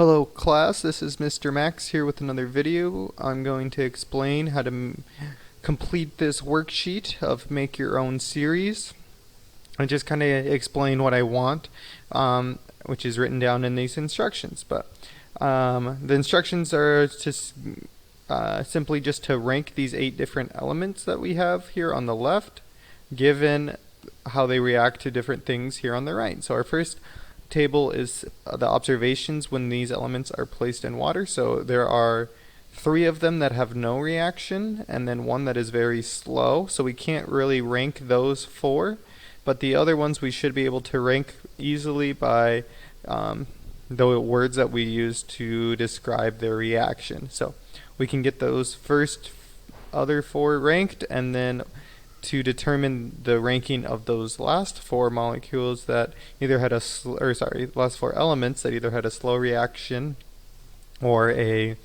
Hello class, this is Mr. Max here with another video. I'm going to explain how to complete this worksheet of Make Your Own series. I just kind of explain what I want, which is written down in these instructions. But the instructions are just simply just to rank these 8 different elements that we have here on the left, given how they react to different things here on the right. So our first table is the observations when these elements are placed in water. So there are 3 of them that have no reaction and then 1 that is very slow. So we can't really rank those 4, but the other ones we should be able to rank easily by the words that we use to describe their reaction. So we can get those first other 4 ranked, and then to determine the ranking of those last 4 molecules that either had last 4 elements that either had a slow reaction or a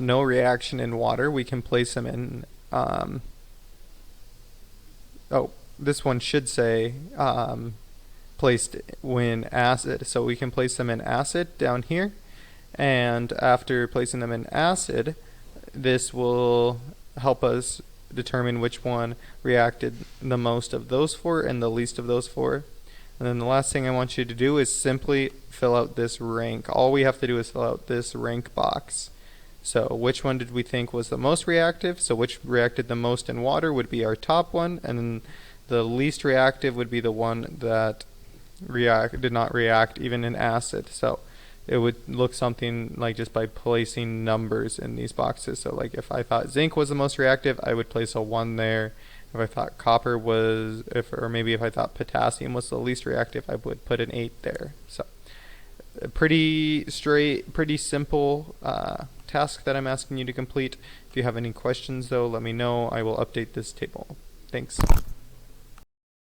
no reaction in water, we can place them in, this one should say placed when acid. So we can place them in acid down here, and after placing them in acid, this will help us determine which one reacted the most of those 4 and the least of those 4. And then the last thing I want you to do is simply fill out this rank. All we have to do is fill out this rank box. So which one did we think was the most reactive? So which reacted the most in water would be our top one, and then the least reactive would be the one that did not react even in acid. So it would look something like just by placing numbers in these boxes. So like if I thought zinc was the most reactive, I would place a 1 there. If I thought copper was, or maybe if I thought potassium was the least reactive, I would put an 8 there. So pretty simple task that I'm asking you to complete. If you have any questions though, let me know. I will update this table. Thanks.